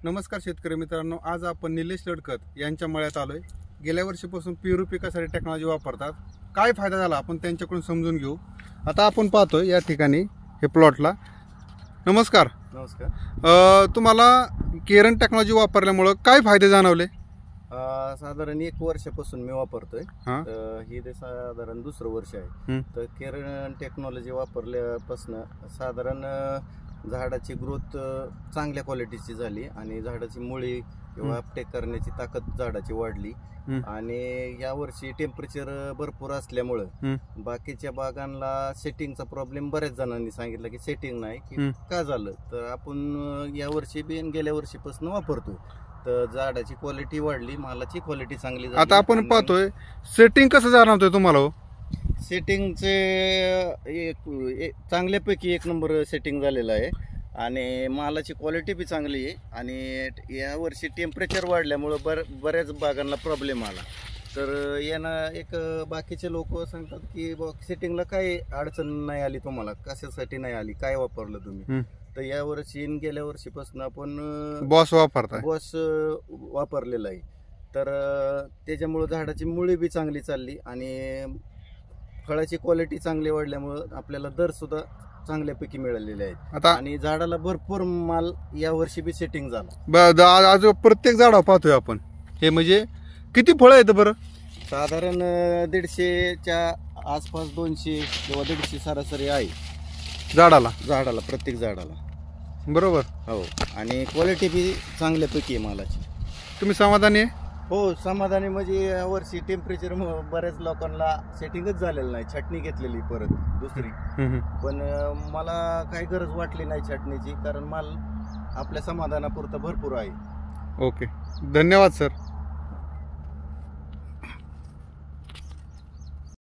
नमस्कार शेतकरी मित्रांनो, आज आपण निलेश लडकत यांच्या मळ्यात आलोय. गेल्या वर्षीपासून पेरू पिकासाठी टेक्नॉलॉजी वापरतात. काय फायदा झाला आपण त्यांच्याकडून समजून घेऊ. आता आपण पाहतोय या ठिकाणी हे प्लॉटला. नमस्कार. तुम्हाला केरन टेक्नॉलॉजी वापरल्यामुळे काय फायदे जाणवले? साधारण 1 वर्षापासून मी वापरतोय. ही साधारण दुसरं वर्ष आहे. तर केरन टेक्नॉलॉजी वापरल्यापासून साधारण झाडाची ग्रोथ चांगल्या क्वालिटीची झाली आणि झाडाची मुळी किंवा अपटेक करण्याची ताकद झाडाची वाढली. आणि या वर्षी टेम्परेचर भरपूर असल्यामुळं बाकीच्या बागांना सेटिंगचा प्रॉब्लेम बऱ्याच जणांनी सांगितलं की सेटिंग नाही की का झालं. तर आपण या वर्षी बी गेल्या वर्षीपासून वापरतोय. तर झाडाची क्वालिटी वाढली, मालाची क्वालिटी चांगली झाली. आता आपण पाहतोय सेटिंग कसं जाणवतोय तुम्हाला? सेटिंगचे चांगल्यापैकी 1 नंबर सेटिंग झालेलं आहे आणि मालाची क्वालिटी बी चांगली आहे. आणि या वर्षी टेम्परेचर वाढल्यामुळं बऱ्याच बागांना प्रॉब्लेम आला. तर यानं एक बाकीचे लोक सांगतात की सेटिंगला काय अडचण नाही आली, तुम्हाला कशासाठी नाही आली, काय वापरलं तुम्ही. तर या वर्षी गेल्या वर्षीपासून आपण बॉस वापरलेला आहे. तर त्याच्यामुळं झाडाची मुळी बी चांगली चालली आणि फळाची क्वालिटी चांगली वाढल्यामुळं आपल्याला दर सुद्धा चांगल्यापैकी मिळालेले आहेत. आणि झाडाला भरपूर माल या वर्षी बी सेटिंग झाला. आज प्रत्येक झाडावर पाहतोय आपण. हे म्हणजे किती फळं आहेत बरं? साधारण 150च्या आसपास, 200 किंवा 150 सरासरी आहे झाडाला प्रत्येक झाडाला. बरोबर. हो. आणि क्वालिटी बी चांगल्यापैकी आहे मालाची. तुम्ही समाधानी आहे? हो, समाधानी. म्हणजे या वर्षी टेम्परेचर बऱ्याच लोकांना सेटिंगच झालेलं नाही. छाटणी घेतलेली परत दुसरी, पण मला काही गरज वाटली नाही छाटणीची, कारण माल आपल्या समाधानापुरता भरपूर आहे. ओके, धन्यवाद सर.